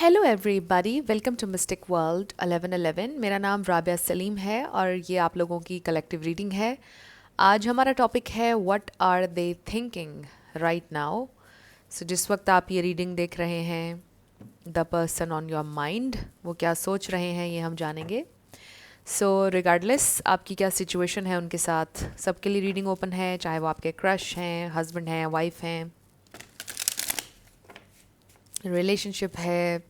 Hello everybody, welcome to mystic world 1111। मेरा नाम राबिया सलीम है और ये आप लोगों की कलेक्टिव रीडिंग है। आज हमारा टॉपिक है what are they thinking right now. So जिस वक्त आप ये रीडिंग देख रहे हैं, the person on your mind वो क्या सोच रहे हैं ये हम जानेंगे। सो रिगार्डलेस आपकी क्या सिचुएशन है उनके साथ, सबके लिए रीडिंग ओपन है, चाहे वो आपके क्रश हैं, हस्बैंड हैं, वाइफ हैं, रिलेशनशिप है।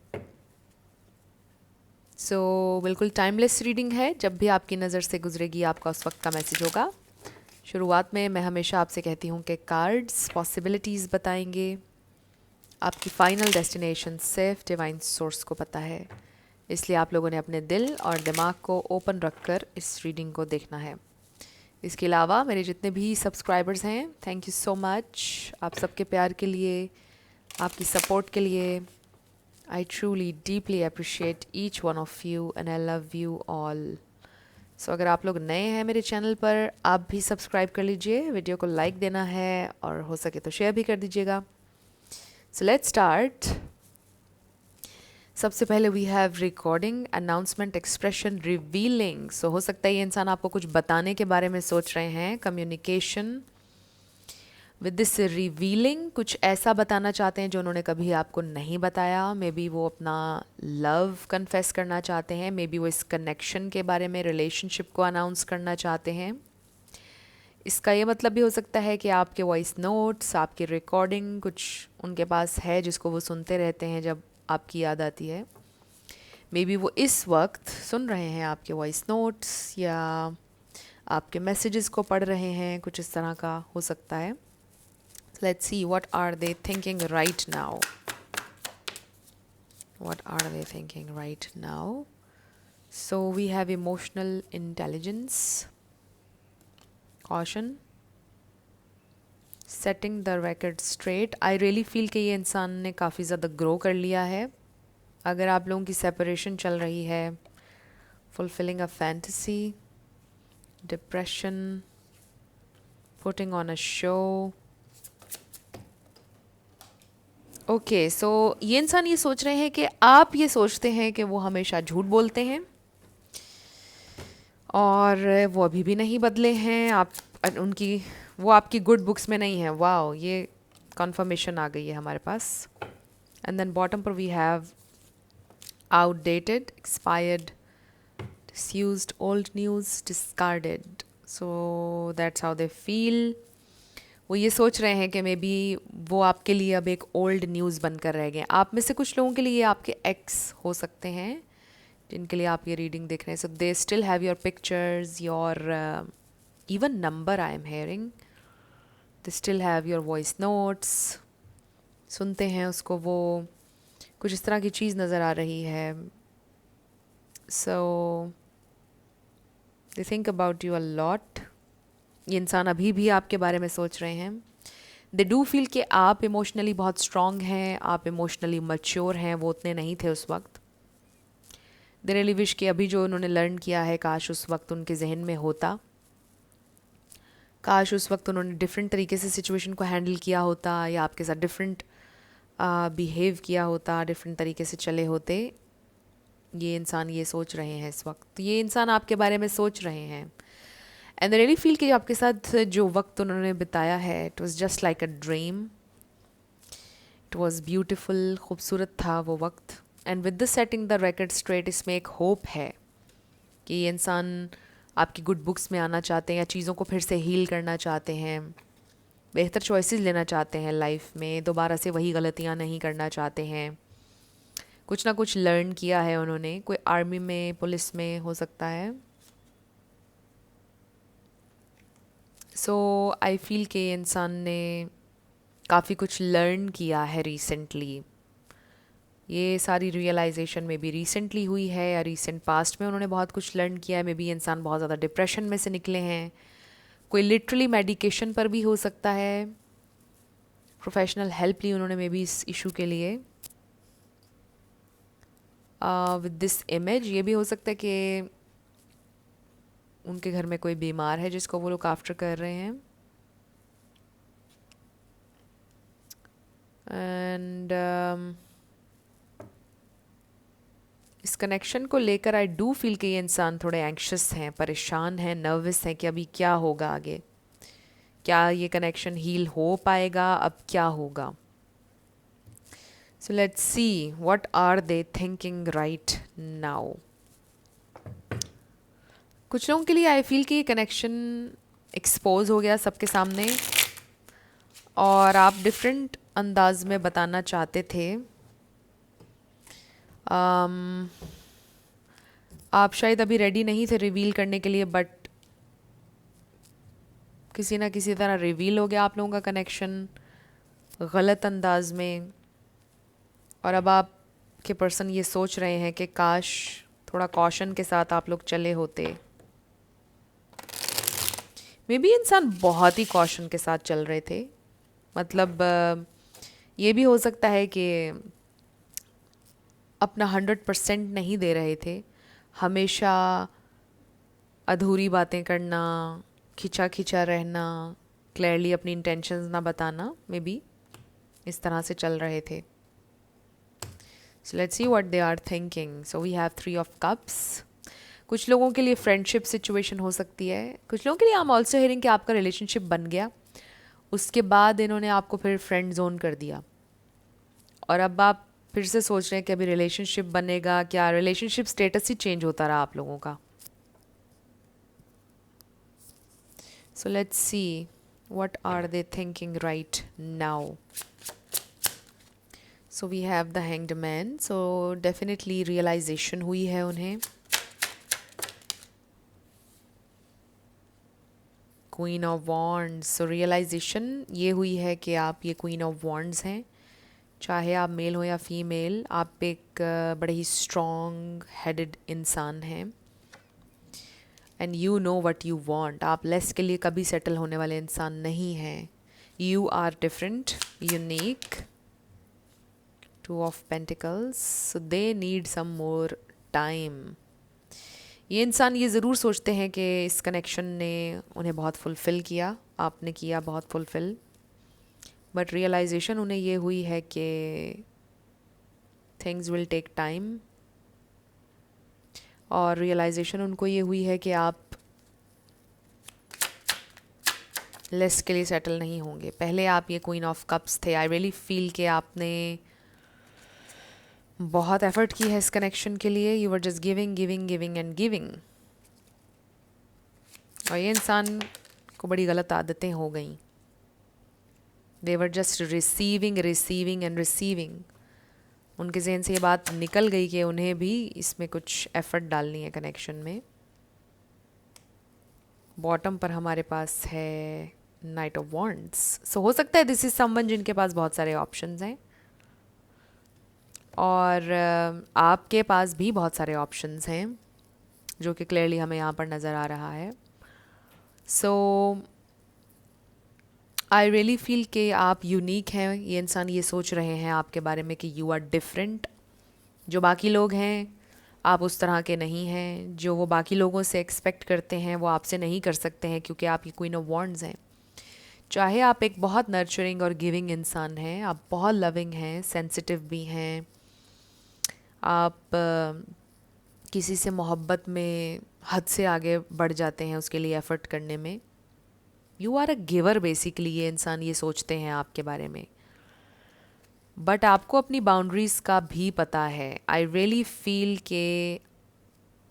बिल्कुल टाइमलेस रीडिंग है, जब भी आपकी नज़र से गुजरेगी आपका उस वक्त का मैसेज होगा। शुरुआत में मैं हमेशा आपसे कहती हूँ कि कार्ड्स पॉसिबिलिटीज़ बताएंगे, आपकी फ़ाइनल डेस्टिनेशन सिर्फ डिवाइन सोर्स को पता है। इसलिए आप लोगों ने अपने दिल और दिमाग को ओपन रखकर इस रीडिंग को देखना है। इसके अलावा मेरे जितने भी सब्सक्राइबर्स हैं, थैंक यू सो मच आप सबके प्यार के लिए, आपकी सपोर्ट के लिए। I truly deeply appreciate each one of you and I love you all. So अगर आप लोग नए हैं मेरे चैनल पर, आप भी सब्सक्राइब कर लीजिए, वीडियो को लाइक देना है और हो सके तो शेयर भी कर दीजिएगा। So let's start. सबसे पहले we have recording, announcement, expression, revealing. So हो सकता है ये इंसान आपको कुछ बताने के बारे में सोच रहे हैं, कम्युनिकेशन विद दिस रिवीलिंग, कुछ ऐसा बताना चाहते हैं जो उन्होंने कभी आपको नहीं बताया। मे बी वो अपना लव कन्फेस करना चाहते हैं, मे बी वो इस कनेक्शन के बारे में, रिलेशनशिप को अनाउंस करना चाहते हैं। इसका ये मतलब भी हो सकता है कि आपके वॉइस नोट्स, आपकी रिकॉर्डिंग कुछ उनके पास है जिसको वो सुनते रहते हैं जब आपकी याद आती है। मे बी वो इस वक्त सुन रहे हैं आपके वॉइस नोट्स या आपके मैसेजेस को पढ़ रहे हैं, कुछ इस तरह का हो सकता है। Let's see, what are they thinking right now? What are they thinking right now? So we have emotional intelligence, caution, setting the record straight. I really feel कि ये इंसान ने काफ़ी ज़्यादा ग्रो कर लिया है। अगर आप लोगों की सेपरेशन चल रही है, fulfilling a fantasy, depression, putting on a show. Okay, so ये इंसान ये सोच रहे हैं कि आप ये सोचते हैं कि वो हमेशा झूठ बोलते हैं और वो अभी भी नहीं बदले हैं। आप उनकी वो आपकी गुड बुक्स में नहीं है। वाओ, ये कंफर्मेशन आ गई है हमारे पास। एंड देन बॉटम पर we have outdated, expired, disused, old news, discarded. So that's how they feel. वो ये सोच रहे हैं कि मे बी वो आपके लिए अब एक ओल्ड न्यूज़ बनकर रह गए। आप में से कुछ लोगों के लिए आपके एक्स हो सकते हैं जिनके लिए आप ये रीडिंग देख रहे हैं। So they still have your pictures, your even number I am hearing. They still have your voice notes, सुनते हैं उसको। वो कुछ इस तरह की चीज़ नज़र आ रही है। So they think about you a lot. ये इंसान अभी भी आपके बारे में सोच रहे हैं। दे डू फील कि आप इमोशनली बहुत स्ट्रॉन्ग हैं, आप इमोशनली मच्योर हैं, वो उतने नहीं थे उस वक्त। दे रियली विश कि अभी जो उन्होंने लर्न किया है काश उस वक्त उनके जहन में होता, काश उस वक्त उन्होंने डिफरेंट तरीके से सिचुएशन को हैंडल किया होता या आपके साथ डिफरेंट बिहेव किया होता, डिफरेंट तरीके से चले होते। ये इंसान ये सोच रहे हैं इस वक्त। ये इंसान आपके बारे में सोच रहे हैं एंड दे रियली फील कि आपके साथ जो वक्त उन्होंने बिताया है, it was just like a dream. It was beautiful, खूबसूरत था वो वक्त। And with the setting the record straight, इसमें एक होप है कि ये इंसान आपकी गुड बुक्स में आना चाहते हैं या चीज़ों को फिर से हील करना चाहते हैं, बेहतर चॉइसेस लेना चाहते हैं लाइफ में, दोबारा से वही गलतियां नहीं करना चाहते हैं। कुछ ना कुछ लर्न किया है उन्होंने, कोई आर्मी में, पुलिस में हो सकता है। सो आई फील कि इंसान ने काफ़ी कुछ लर्न किया है रिसेंटली। ये सारी रियलाइजेशन में भी रिसेंटली हुई है या रिसेंट पास्ट में उन्होंने बहुत कुछ लर्न किया है। मे बी इंसान बहुत ज़्यादा डिप्रेशन में से निकले हैं, कोई लिटरली मेडिकेशन पर भी हो सकता है, प्रोफेशनल हेल्प ली उन्होंने मे बी इस इशू के लिए। विद दिस इमेज ये भी हो सकता है कि उनके घर में कोई बीमार है जिसको वो लोग आफ्टर कर रहे हैं। एंड इस कनेक्शन को लेकर आई डू फील कि ये इंसान थोड़े एंक्शस हैं, परेशान हैं, नर्वस हैं कि अभी क्या होगा आगे, क्या ये कनेक्शन हील हो पाएगा, अब क्या होगा. So let's see what are they thinking right now. कुछ लोगों के लिए आई फील कि ये कनेक्शन एक्सपोज हो गया सबके सामने और आप डिफरेंट अंदाज में बताना चाहते थे. आप शायद अभी रेडी नहीं थे रिवील करने के लिए, बट किसी ना किसी तरह रिवील हो गया आप लोगों का कनेक्शन गलत अंदाज में. और अब आपके पर्सन ये सोच रहे हैं कि काश थोड़ा कॉशन के साथ आप लोग चले होते. मे बी इंसान बहुत ही कॉशन के साथ चल रहे थे. मतलब ये भी हो सकता है कि अपना 100% नहीं दे रहे थे. हमेशा अधूरी बातें करना, खिंचा खिंचा रहना, क्लियरली अपनी इंटेंशंस ना बताना, मे बी इस तरह से चल रहे थे. So let's see what they are thinking. So we have 3 of cups. कुछ लोगों के लिए फ्रेंडशिप सिचुएशन हो सकती है. कुछ लोगों के लिए आई एम ऑल्सो हियरिंग कि आपका रिलेशनशिप बन गया, उसके बाद इन्होंने आपको फिर फ्रेंड जोन कर दिया और अब आप फिर से सोच रहे हैं कि अभी रिलेशनशिप बनेगा क्या. रिलेशनशिप स्टेटस ही चेंज होता रहा आप लोगों का. So let's see what are they thinking right now. So we have the hanged man. So definitely realization हुई है उन्हें. Queen of wands. So realization ये हुई है कि आप ये क्वीन ऑफ वॉन्ड्स हैं. चाहे आप मेल हो या फीमेल, आप एक बड़े ही स्ट्रॉन्ग हेडेड इंसान हैं and you know what you want. आप लेस के लिए कभी सेटल होने वाले इंसान नहीं हैं. You are different, unique. 2 of pentacles. So they need some more time. ये इंसान ये ज़रूर सोचते हैं कि इस कनेक्शन ने उन्हें बहुत फुलफ़िल किया, आपने किया बहुत फुलफ़िल, बट रियलाइजेशन उन्हें ये हुई है कि थिंग्स विल टेक टाइम. और रियलाइजेशन उनको ये हुई है कि आप लेस के लिए सेटल नहीं होंगे. पहले आप ये क्वीन ऑफ कप्स थे. आई रियली फील कि आपने बहुत एफर्ट की है इस कनेक्शन के लिए. You are just giving giving giving and giving. और ये इंसान को बड़ी गलत आदतें हो गई. They were just receiving receiving and receiving. उनके जहन से ये बात निकल गई कि उन्हें भी इसमें कुछ एफर्ट डालनी है कनेक्शन में. बॉटम पर हमारे पास है नाइट ऑफ वॉन्ड्स. सो हो सकता है दिस इज समवन जिनके पास बहुत सारे ऑप्शंस हैं और आपके पास भी बहुत सारे ऑप्शंस हैं जो कि क्लियरली हमें यहाँ पर नज़र आ रहा है. सो आई रियली फील कि आप यूनिक हैं. ये इंसान ये सोच रहे हैं आपके बारे में कि यू आर डिफरेंट. जो बाकी लोग हैं आप उस तरह के नहीं हैं. जो वो बाकी लोगों से एक्सपेक्ट करते हैं वो आपसे नहीं कर सकते हैं क्योंकि आप ये क्वीन ऑफ वॉन्ड्स हैं. चाहे आप एक बहुत नर्चरिंग और गिविंग इंसान हैं, आप बहुत लविंग हैं, सेंसिटिव भी हैं, आप किसी से मोहब्बत में हद से आगे बढ़ जाते हैं उसके लिए एफ़र्ट करने में. You are a giver basically. ये इंसान ये सोचते हैं आपके बारे में, बट आपको अपनी बाउंड्रीज़ का भी पता है. आई रियली फील के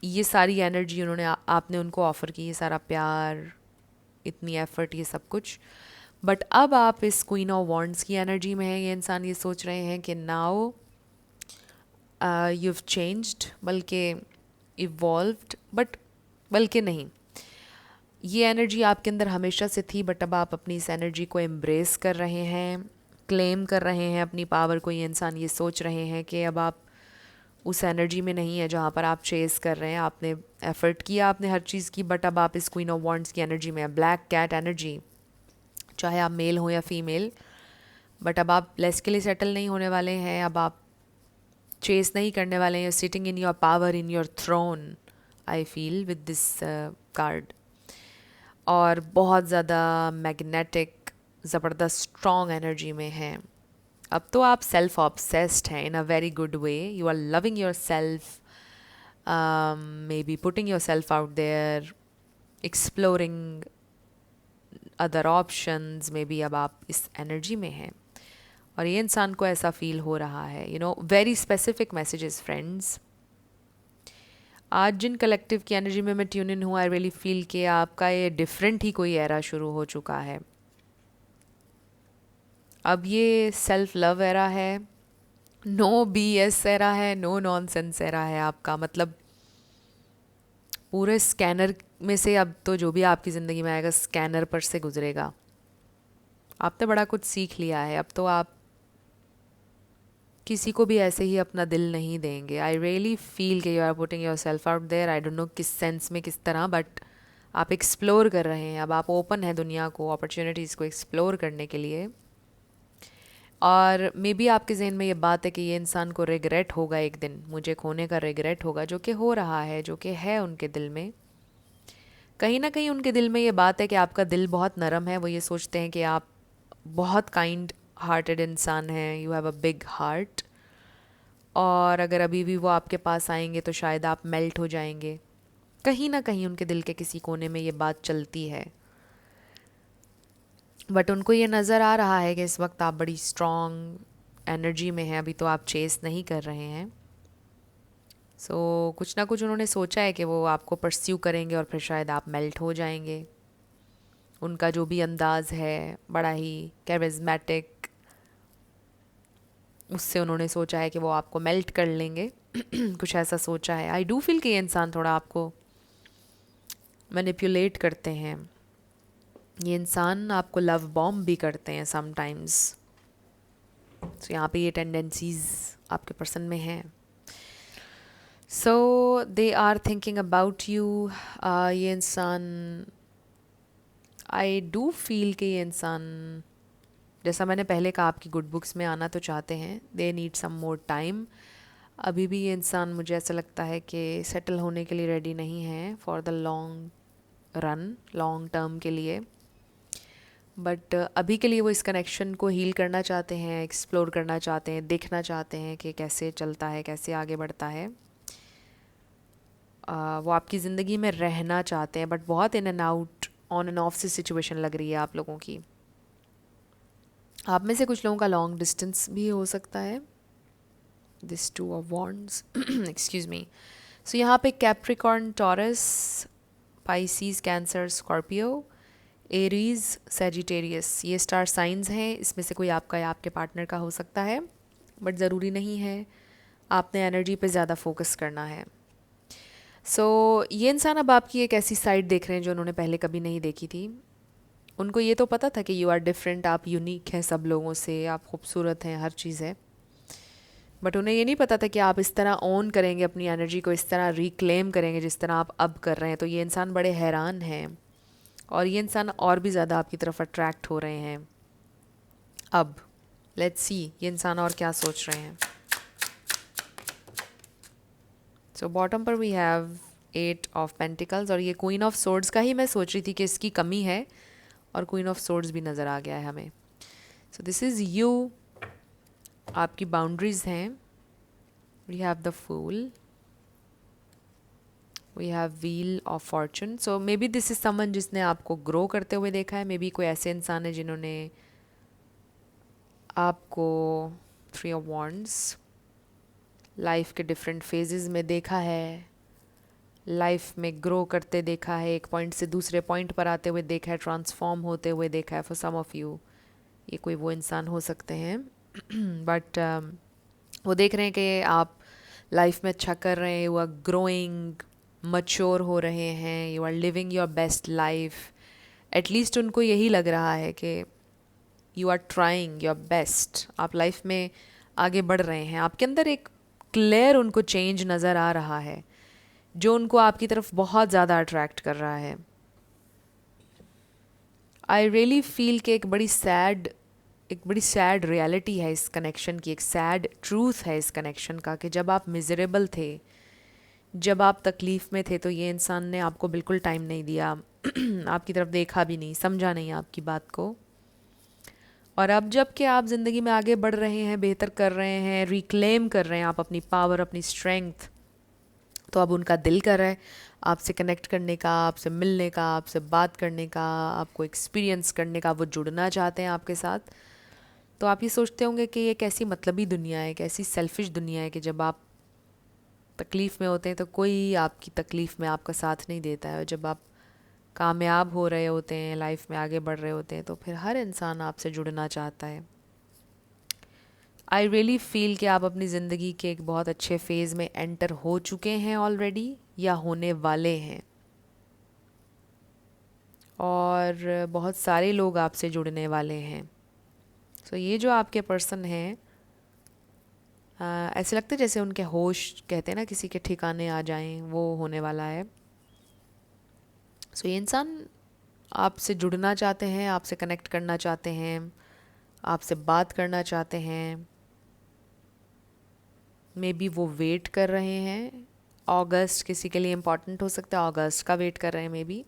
ये सारी एनर्जी उन्होंने आपने उनको ऑफ़र की, ये सारा प्यार, इतनी एफ़र्ट, ये सब कुछ, बट अब आप इस क्वीन ऑफ वॉन्ड्स की एनर्जी में हैं. ये इंसान ये सोच रहे हैं कि नाउ you've changed, बल्कि evolved, बट बल्कि नहीं, ये एनर्जी आपके अंदर हमेशा से थी, बट अब आप अपनी इस एनर्जी को एम्ब्रेस कर रहे हैं, क्लेम कर रहे हैं अपनी पावर को. ये इंसान ये सोच रहे हैं कि अब आप उस एनर्जी में नहीं है जहाँ पर आप चेस कर रहे हैं. आपने एफ़र्ट किया, आपने हर चीज़ की, बट अब आप इस क्वीन ऑफ वॉन्ड्स की एनर्जी में है. Black cat energy. चाहे आप मेल हो या फीमेल, बट अब आप लेस के लिए सेटल नहीं होने वाले हैं. अब आप चेस नहीं करने वाले हैं. Sitting in your power, in your throne, I feel with this card. और बहुत ज़्यादा मैग्नेटिक, ज़बरदस्त स्ट्रॉन्ग एनर्जी में हैं. अब तो आप सेल्फ ऑब्सेस्ड हैं in a very good way. You are loving your self. maybe putting yourself out there, exploring other options. maybe अब आप इस एनर्जी में हैं और ये इंसान को ऐसा फील हो रहा है. Very specific messages friends. आज जिन कलेक्टिव की एनर्जी में मैं ट्यून इन हूँ, आई रियली फील कि आपका ये डिफरेंट ही कोई एरा शुरू हो चुका है. अब ये सेल्फ लव एरा है, नो BS एरा है, नो नॉनसेंस एरा है आपका. मतलब पूरे स्कैनर में से अब तो जो भी आपकी ज़िंदगी में आएगा स्कैनर पर से गुजरेगा. आपने बड़ा कुछ सीख लिया है. अब तो आप किसी को भी ऐसे ही अपना दिल नहीं देंगे. आई रियली फील कि you are putting yourself out there. I don't know किस सेंस में, किस तरह, बट आप एक्सप्लोर कर रहे हैं. अब आप ओपन है दुनिया को, अपॉर्चुनिटीज़ को एक्सप्लोर करने के लिए. और मे बी आपके जहन में ये बात है कि ये इंसान को रिग्रेट होगा एक दिन, मुझे खोने का रिग्रेट होगा, जो कि हो रहा है, जो कि है उनके दिल में. कहीं ना कहीं उनके दिल में ये बात है कि आपका दिल बहुत नरम है. वो ये सोचते हैं कि आप बहुत काइंड हार्टेड इंसान हैं, you have a big heart. और अगर अभी भी वो आपके पास आएंगे तो शायद आप मेल्ट हो जाएंगे. कहीं ना कहीं उनके दिल के किसी कोने में ये बात चलती है. बट उनको ये नज़र आ रहा है कि इस वक्त आप बड़ी स्ट्रॉन्ग एनर्जी में हैं. अभी तो आप चेस नहीं कर रहे हैं. कुछ ना कुछ उन्होंने सोचा है कि वो आपको परस्यू करेंगे और फिर शायद आप मेल्ट हो जाएंगे. उनका जो भी अंदाज़ है बड़ा ही कैरिज्मेटिक, उससे उन्होंने सोचा है कि वो आपको मेल्ट कर लेंगे. कुछ ऐसा सोचा है. आई डू फील कि ये इंसान थोड़ा आपको मैनिपुलेट करते हैं. ये इंसान आपको लव बॉम्ब भी करते हैं समटाइम्स. यहाँ पे ये टेंडेंसीज आपके पर्सन में हैं. They are thinking about you. ये इंसान, आई डू फील कि ये इंसान, जैसा मैंने पहले कहा, आपकी गुड बुक्स में आना तो चाहते हैं. They need some more time. अभी भी ये इंसान, मुझे ऐसा लगता है कि सेटल होने के लिए रेडी नहीं है for the long run, long term के लिए. बट अभी के लिए वो इस कनेक्शन को हील करना चाहते हैं, एक्सप्लोर करना चाहते हैं, देखना चाहते हैं कि कैसे चलता है, कैसे आगे बढ़ता है. वो आपकी ज़िंदगी में रहना चाहते हैं, बट बहुत in and out, on and off see situation लग रही है आप लोगों की. आप में से कुछ लोगों का लॉन्ग डिस्टेंस भी हो सकता है. This 2 of wands, excuse me. यहाँ पे Capricorn, taurus, Pisces, cancer, Scorpio, Aries, Sagittarius, ये स्टार साइंस हैं. इसमें से कोई आपका या आपके पार्टनर का हो सकता है, बट ज़रूरी नहीं है. आपने एनर्जी पे ज़्यादा फोकस करना है. ये इंसान अब आपकी एक ऐसी साइड देख रहे हैं जो उन्होंने पहले कभी नहीं देखी थी. उनको ये तो पता था कि यू आर डिफरेंट, आप यूनिक हैं सब लोगों से, आप खूबसूरत हैं, हर चीज़ है. बट उन्हें ये नहीं पता था कि आप इस तरह ओन करेंगे अपनी एनर्जी को, इस तरह रिक्लेम करेंगे जिस तरह आप अब कर रहे हैं. तो ये इंसान बड़े हैरान हैं और ये इंसान और भी ज़्यादा आपकी तरफ अट्रैक्ट हो रहे हैं. अब लेट्स सी ये इंसान और क्या सोच रहे हैं. बॉटम पर वी हैव 8 ऑफ पेंटिकल्स और ये क्वीन ऑफ सोर्ड्स का ही मैं सोच रही थी कि इसकी कमी है, और क्वीन ऑफ सोर्ड्स भी नज़र आ गया है हमें. This is you. आपकी बाउंड्रीज हैं. We have the fool, we have wheel of fortune. May be this is someone जिसने आपको ग्रो करते हुए देखा है. मे बी कोई ऐसे इंसान है जिन्होंने आपको 3 ऑफ वॉन्ड्स लाइफ के डिफरेंट फेजेस में देखा है, लाइफ में ग्रो करते देखा है, एक पॉइंट से दूसरे पॉइंट पर आते हुए देखा है, ट्रांसफॉर्म होते हुए देखा है. फॉर सम ऑफ़ यू ये कोई वो इंसान हो सकते हैं. बट वो देख रहे हैं कि आप लाइफ में अच्छा कर रहे हैं, यू आर ग्रोइंग, मच्योर हो रहे हैं, you are living your best life. At least उनको यही लग रहा है कि you are trying your best, आप लाइफ में आगे बढ़ रहे हैं. आपके अंदर एक क्लियर उनको चेंज नज़र आ रहा है जो उनको आपकी तरफ बहुत ज़्यादा अट्रैक्ट कर रहा है. आई रियली फील कि एक बड़ी सैड रियलिटी है इस कनेक्शन की, एक सैड ट्रूथ है इस कनेक्शन का, कि जब आप मिजरेबल थे, जब आप तकलीफ़ में थे, तो ये इंसान ने आपको बिल्कुल टाइम नहीं दिया, आपकी तरफ देखा भी नहीं, समझा नहीं आपकी बात को. और अब जब कि आप ज़िंदगी में आगे बढ़ रहे हैं, बेहतर कर रहे हैं, रिक्लेम कर रहे हैं आप अपनी पावर, अपनी स्ट्रेंथ, तो अब उनका दिल कर रहा है आपसे कनेक्ट करने का, आपसे मिलने का, आपसे बात करने का, आपको एक्सपीरियंस करने का, वो जुड़ना चाहते हैं आपके साथ। तो आप ये सोचते होंगे कि ये कैसी मतलबी दुनिया है, कैसी सेल्फिश दुनिया है कि जब आप तकलीफ़ में होते हैं तो कोई आपकी तकलीफ़ में आपका साथ नहीं देता है, और जब आप कामयाब हो रहे होते हैं, लाइफ में आगे बढ़ रहे होते हैं, तो फिर हर इंसान आपसे जुड़ना चाहता है। आई रियली फील कि आप अपनी ज़िंदगी के एक बहुत अच्छे फेज़ में एंटर हो चुके हैं ऑलरेडी, या होने वाले हैं, और बहुत सारे लोग आपसे जुड़ने वाले हैं। सो ये जो आपके पर्सन हैं, ऐसे लगता है जैसे उनके होश, कहते हैं ना किसी के ठिकाने आ जाएं, वो होने वाला है। सो ये इंसान आपसे जुड़ना चाहते हैं, आपसे कनेक्ट करना चाहते हैं, आपसे बात करना चाहते हैं। मे बी वो वेट कर रहे हैं। अगस्त किसी के लिए इम्पॉर्टेंट हो सकता है, अगस्त का वेट कर रहे हैं, मे बी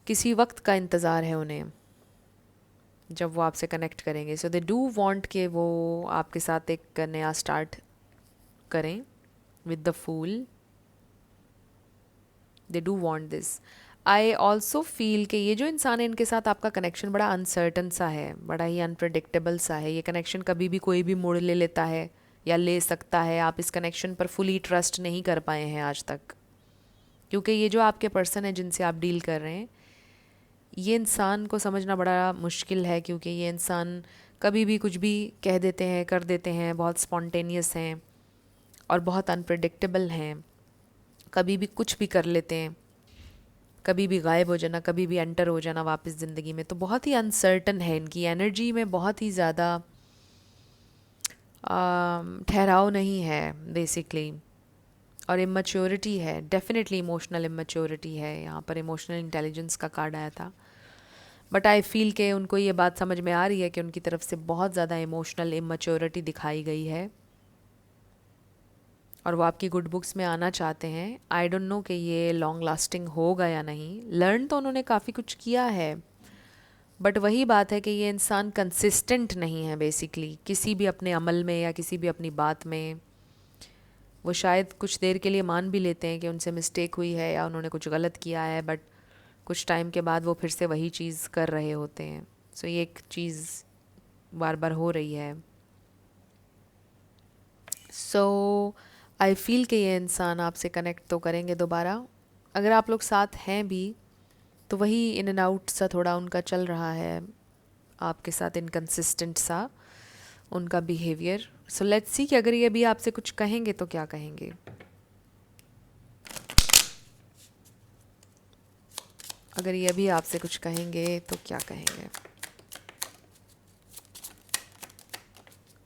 किसी वक्त का इंतज़ार है उन्हें जब वो आपसे कनेक्ट करेंगे। सो दे डू वांट कि वो आपके साथ एक नया स्टार्ट करें with the fool. They do want this. I also feel कि ये जो इंसान है, इनके साथ आपका कनेक्शन बड़ा अनसर्टन सा है, बड़ा ही अनप्रडिक्टेबल सा है। ये कनेक्शन कभी भी कोई भी मोड़ ले लेता है या ले सकता है। आप इस कनेक्शन पर फुली ट्रस्ट नहीं कर पाए हैं आज तक, क्योंकि ये जो आपके पर्सन है जिनसे आप डील कर रहे हैं, ये इंसान को समझना बड़ा मुश्किल है, क्योंकि ये इंसान कभी भी कुछ भी कह देते हैं, कर देते हैं, बहुत स्पॉन्टेनियस हैं और बहुत अनप्रडिक्टेबल हैं। कभी भी कुछ भी कर लेते हैं, कभी भी गायब हो जाना, कभी भी एंटर हो जाना वापस ज़िंदगी में। तो बहुत ही अनसर्टन है, इनकी एनर्जी में बहुत ही ज़्यादा ठहराव नहीं है बेसिकली, और इमेच्योरिटी है, डेफिनेटली इमोशनल इमेच्योरिटी है। यहाँ पर इमोशनल इंटेलिजेंस का कार्ड आया था, बट आई फील कि उनको ये बात समझ में आ रही है कि उनकी तरफ से बहुत ज़्यादा इमोशनल इमेच्योरिटी दिखाई गई है, और वो आपकी गुड बुक्स में आना चाहते हैं। आई डोंट नो कि ये लॉन्ग लास्टिंग होगा या नहीं। लर्न तो उन्होंने काफ़ी कुछ किया है, बट वही बात है कि ये इंसान कंसिस्टेंट नहीं है बेसिकली किसी भी अपने अमल में या किसी भी अपनी बात में। वो शायद कुछ देर के लिए मान भी लेते हैं कि उनसे मिस्टेक हुई है या उन्होंने कुछ गलत किया है, बट कुछ टाइम के बाद वो फिर से वही चीज़ कर रहे होते हैं। सो ये एक चीज़ बार बार हो रही है। सो आई फील कि ये इंसान आपसे कनेक्ट तो करेंगे दोबारा। अगर आप लोग साथ हैं भी तो वही इन एंड आउट सा थोड़ा उनका चल रहा है आपके साथ, इनकंसिस्टेंट सा उनका बिहेवियर। सो लेट्स सी कि अगर ये भी आपसे कुछ कहेंगे तो क्या कहेंगे। अगर ये भी आपसे कुछ कहेंगे तो क्या कहेंगे।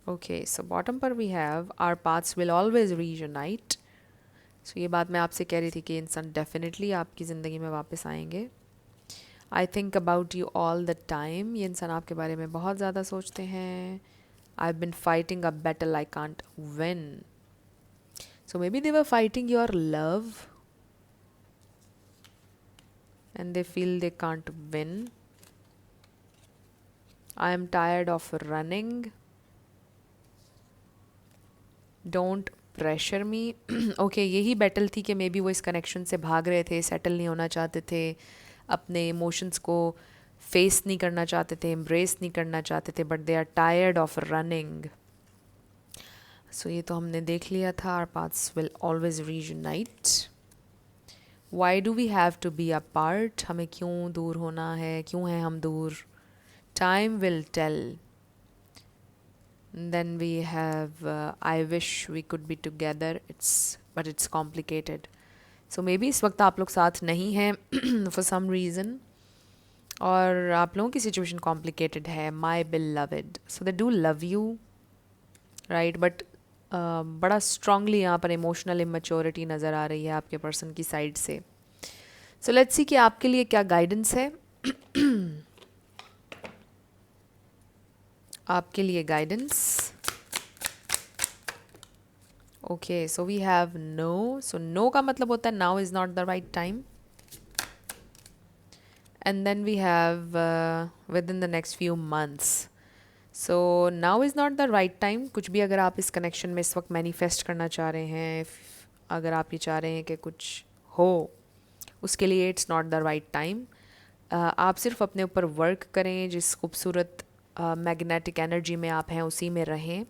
ओके, सो बॉटम पर we have our paths will always reunite. So ये बात मैं आपसे कह रही थी कि इंसान डेफिनेटली आपकी ज़िंदगी में वापस आएंगे। I think about you all the time. ये इंसान आपके बारे में बहुत ज़्यादा सोचते हैं। I have been fighting a battle I can't win. So may be they were fighting your love and they feel they can't win. I am tired of running. Don't pressure me. Okay, यही battle थी कि may be वो इस connection से भाग रहे थे, settle नहीं होना चाहते थे, अपने इमोशंस को फेस नहीं करना चाहते थे, एम्ब्रेस नहीं करना चाहते थे, but they are tired of running. So ये तो हमने देख लिया था। Our paths will always reunite. Why do we have to be apart. हमें क्यों दूर होना है, क्यों हैं हम दूर। Time will tell. Then we have I wish we could be together, it's but it's complicated. So maybe इस वक्त आप लोग साथ नहीं हैं फॉर सम रीज़न, और आप लोगों की सिचुएशन कॉम्प्लिकेटेड है। My beloved, so they do love you right, but बड़ा स्ट्रांगली यहाँ पर इमोशनल इमेच्योरिटी नज़र आ रही है आपके पर्सन की साइड से। सो लेट्स सी कि आपके लिए क्या गाइडेंस है। आपके लिए guidance. Okay, so we have no. So no का मतलब होता है now is not the right time, and then we have within the next few months. So now is not the right time. कुछ भी अगर आप इस connection में इस वक्त मैनिफेस्ट करना चाह रहे हैं, अगर आप ये चाह रहे हैं कि कुछ हो, उसके लिए it's not the right time. आप सिर्फ अपने ऊपर वर्क करें, जिस खूबसूरत मैग्नेटिक एनर्जी में आप हैं उसी में रहें,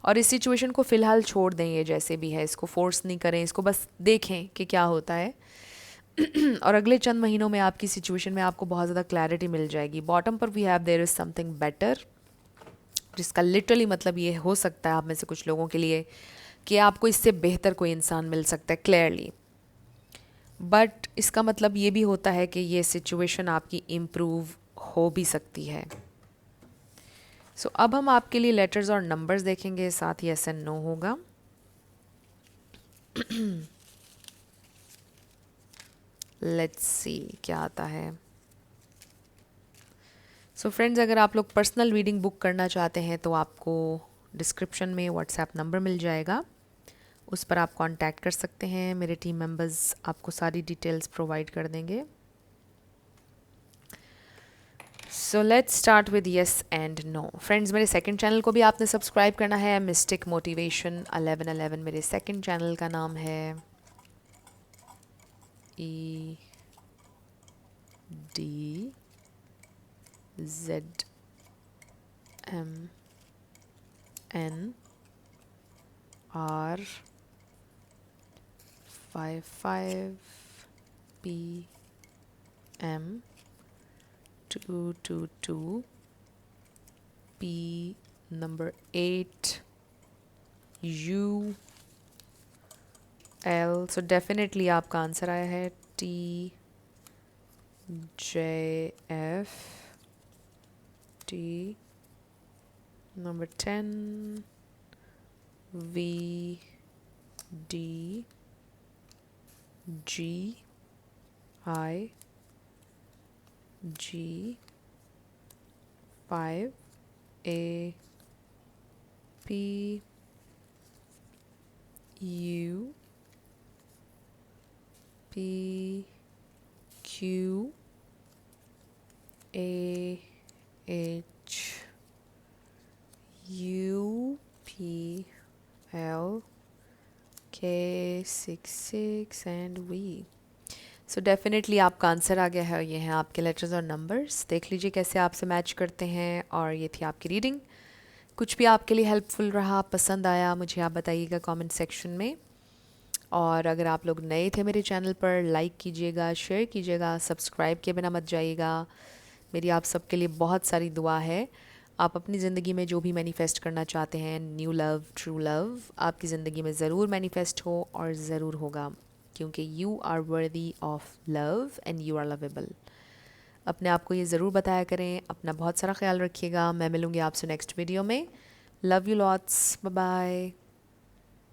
और इस सिचुएशन को फ़िलहाल छोड़ दें। ये जैसे भी है, इसको फोर्स नहीं करें, इसको बस देखें कि क्या होता है। और अगले चंद महीनों में आपकी सिचुएशन में आपको बहुत ज़्यादा क्लैरिटी मिल जाएगी। बॉटम पर we have there is something better, जिसका लिटरली मतलब ये हो सकता है आप में से कुछ लोगों के लिए कि आपको इससे बेहतर कोई इंसान मिल सकता है क्लियरली। बट इसका मतलब ये भी होता है कि ये सिचुएशन आपकी इम्प्रूव हो भी सकती है। सो अब हम आपके लिए लेटर्स और नंबर्स देखेंगे, साथ ही यस एंड नो होगा। लेट्स सी क्या आता है। सो फ्रेंड्स, अगर आप लोग पर्सनल रीडिंग बुक करना चाहते हैं तो आपको डिस्क्रिप्शन में व्हाट्सएप नंबर मिल जाएगा, उस पर आप कांटेक्ट कर सकते हैं। मेरे टीम मेंबर्स आपको सारी डिटेल्स प्रोवाइड कर देंगे। So let's start with yes and no. Friends, मेरे सेकंड चैनल को भी आपने सब्सक्राइब करना है, मिस्टिक मोटिवेशन 1111 मेरे सेकंड चैनल का नाम है। EDZMR five five PM 222 P number 8 UL। So definitely आपका आंसर आया है TJF T number 10 VD GI G5 AP U PQ AH UPL K66 and V। So definitely आपका आंसर आ गया है। ये हैं आपके लेटर्स और नंबर्स, देख लीजिए कैसे आपसे मैच करते हैं। और ये थी आपकी रीडिंग। कुछ भी आपके लिए हेल्पफुल रहा, पसंद आया, मुझे आप बताइएगा कमेंट सेक्शन में। और अगर आप लोग नए थे मेरे चैनल पर, लाइक कीजिएगा, शेयर कीजिएगा, सब्सक्राइब किए बिना मत जाइएगा। मेरी आप सबके लिए बहुत सारी दुआ है। आप अपनी ज़िंदगी में जो भी मैनिफेस्ट करना चाहते हैं, न्यू लव, ट्रू लव, आपकी ज़िंदगी में ज़रूर मैनिफेस्ट हो और ज़रूर होगा, क्योंकि you are worthy of love and you are lovable. अपने आप को ये ज़रूर बताया करें। अपना बहुत सारा ख्याल रखिएगा। मैं मिलूँगी आपसे नेक्स्ट वीडियो में। Love you lots, bye bye.